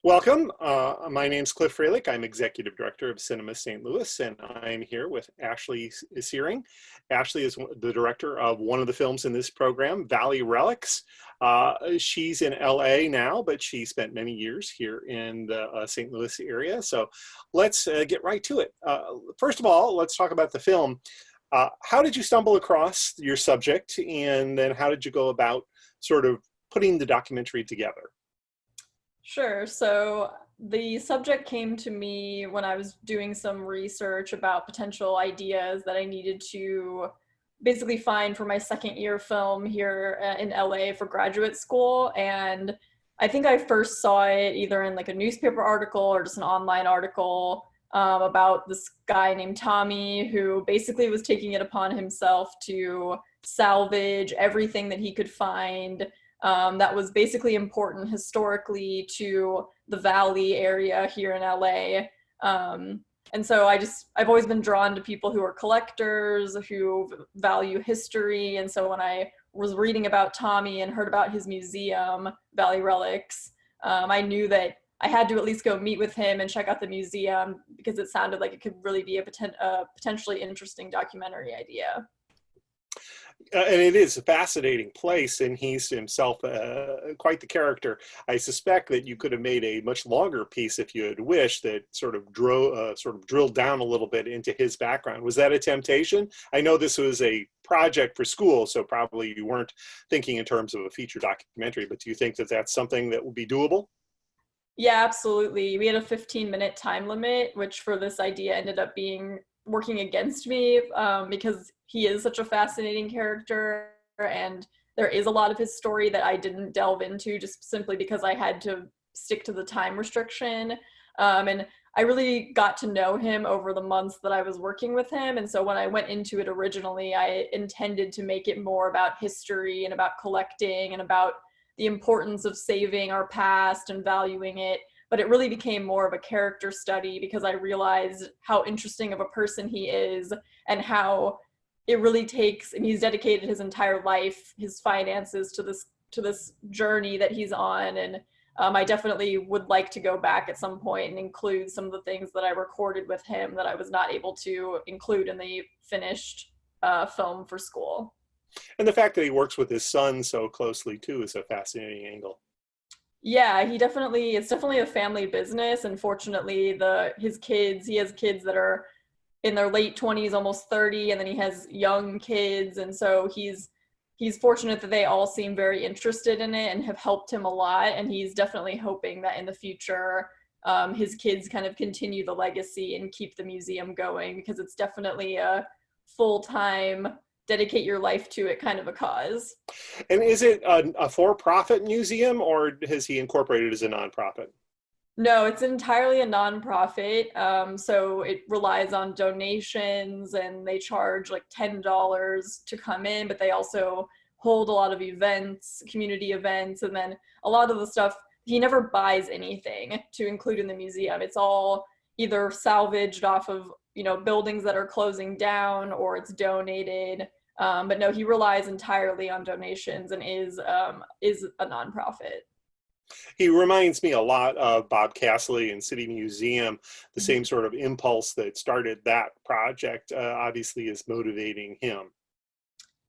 Welcome. My name's Cliff Relic. I'm Executive Director of Cinema St. Louis, and I'm here with Ashley Seering. Ashley is the director of one of the films in this program, Relics. She's in LA now, but she spent many years here in the St. Louis area. So let's get right to it. First of all, let's talk about the film. How did you stumble across your subject, and then how did you go about sort of putting the documentary together? Sure. So the subject came to me when I was doing some research about potential ideas that I needed to basically find for my second year film here in LA for graduate school. And I think I first saw it either in like a newspaper article or just an online article about this guy named Tommy who basically was taking it upon himself to salvage everything that he could find that was basically important historically to the Valley area here in LA. And so I've always been drawn to people who are collectors, who value history. And so when I was reading about Tommy and heard about his museum, Valley Relics, I knew that I had to at least go meet with him and check out the museum because it sounded like it could really be a potentially interesting documentary idea. And it is a fascinating place, and he's himself quite the character. I suspect that you could have made a much longer piece if you had wished that sort of drilled down a little bit into his background. Was that a temptation? I know this was a project for school, so probably you weren't thinking in terms of a feature documentary, but do you think that that's something that would be doable? Yeah, absolutely. We had a 15-minute time limit, which for this idea ended up being working against me because he is such a fascinating character and there is a lot of his story that I didn't delve into just simply because I had to stick to the time restriction. And I really got to know him over the months that I was working with him. And so when I went into it originally, I intended to make it more about history and about collecting and about the importance of saving our past and valuing it. But it really became more of a character study because I realized how interesting of a person he is and how it really takes, and he's dedicated his entire life, his finances to this journey that he's on. And I definitely would like to go back at some point and include some of the things that I recorded with him that I was not able to include in the finished film for school. And the fact that he works with his son so closely too is a fascinating angle. Yeah, it's definitely a family business. And fortunately, he has kids that are in their late 20s, almost 30, and then he has young kids. And so he's fortunate that they all seem very interested in it and have helped him a lot. And he's definitely hoping that in the future, his kids kind of continue the legacy and keep the museum going because it's definitely a full-time dedicate your life to it kind of a cause. And is it a for-profit museum, or has he incorporated as a nonprofit? No, it's entirely a nonprofit. So it relies on donations and they charge like $10 to come in, but they also hold a lot of events, community events, and then a lot of the stuff, he never buys anything to include in the museum. It's all either salvaged off of, buildings that are closing down or it's donated. But no, he relies entirely on donations and is a nonprofit. He reminds me a lot of Bob Castley and City Museum. The same sort of impulse that started that project obviously is motivating him.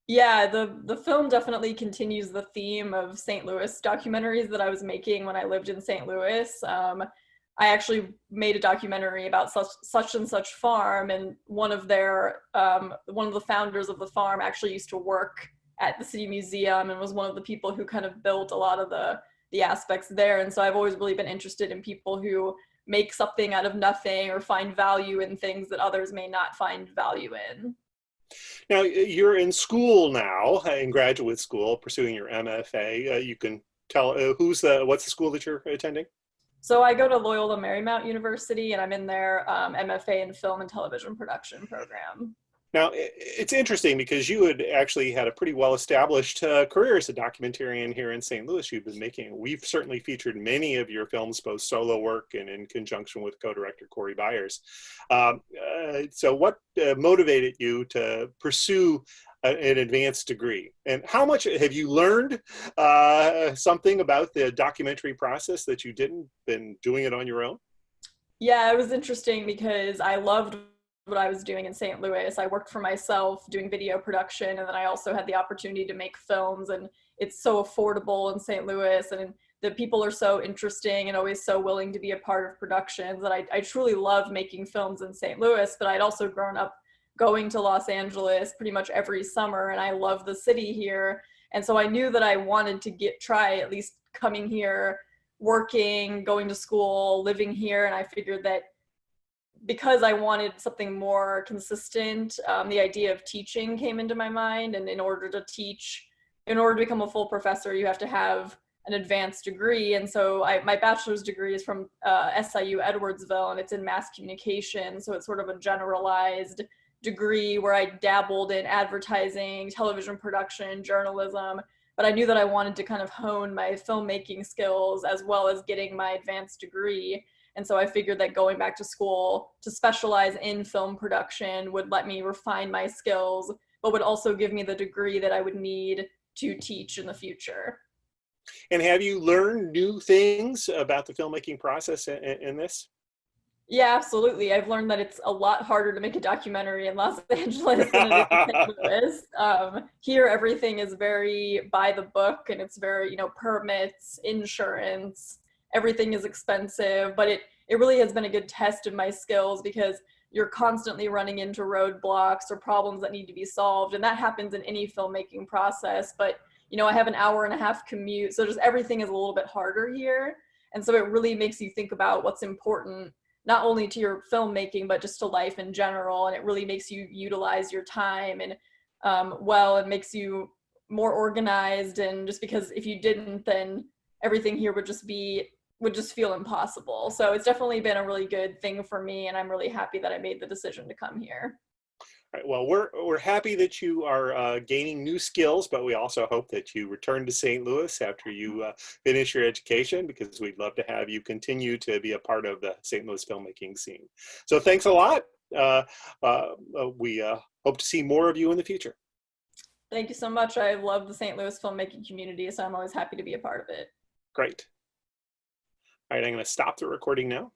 Yeah, the film definitely continues the theme of St. Louis documentaries that I was making when I lived in St. Louis. I actually made a documentary about such and such farm, and one of the founders of the farm actually used to work at the City Museum and was one of the people who kind of built a lot of the aspects there. And so I've always really been interested in people who make something out of nothing or find value in things that others may not find value in. Now, you're in school now, in graduate school, pursuing your MFA. You can tell what's the school that you're attending? So I go to Loyola Marymount University and I'm in their MFA in film and television production program. Now, it's interesting because you had actually had a pretty well-established career as a documentarian here in St. Louis. You've been making, we've certainly featured many of your films, both solo work and in conjunction with co-director Corey Byers. So what motivated you to pursue an advanced degree. And how much have you learned something about the documentary process that you didn't been doing it on your own? Yeah, it was interesting because I loved what I was doing in St. Louis. I worked for myself doing video production, and then I also had the opportunity to make films, and it's so affordable in St. Louis, and the people are so interesting and always so willing to be a part of productions. And I truly love making films in St. Louis, but I'd also grown up going to Los Angeles pretty much every summer, and I love the city here. And so I knew that I wanted to try at least coming here, working, going to school, living here. And I figured that because I wanted something more consistent, the idea of teaching came into my mind. And in order to teach, in order to become a full professor, you have to have an advanced degree. And so my bachelor's degree is from SIU Edwardsville, and it's in mass communication. So it's sort of a generalized degree where I dabbled in advertising, television production, journalism. But I knew that I wanted to kind of hone my filmmaking skills as well as getting my advanced degree. And so I figured that going back to school to specialize in film production would let me refine my skills, but would also give me the degree that I would need to teach in the future. And have you learned new things about the filmmaking process in this? Yeah, absolutely. I've learned that it's a lot harder to make a documentary in Los Angeles than it is in St. Louis. Here, everything is very by the book, and it's very, permits, insurance, everything is expensive. But it really has been a good test of my skills because you're constantly running into roadblocks or problems that need to be solved. And that happens in any filmmaking process. But, I have an hour and a half commute. So just everything is a little bit harder here. And so it really makes you think about what's important not only to your filmmaking, but just to life in general. And it really makes you utilize your time and it makes you more organized. And just because if you didn't, then everything here would just feel impossible. So it's definitely been a really good thing for me. And I'm really happy that I made the decision to come here. Right, well, we're happy that you are gaining new skills, but we also hope that you return to St. Louis after you finish your education, because we'd love to have you continue to be a part of the St. Louis filmmaking scene. So thanks a lot. We hope to see more of you in the future. Thank you so much. I love the St. Louis filmmaking community, so I'm always happy to be a part of it. Great. All right, I'm going to stop the recording now.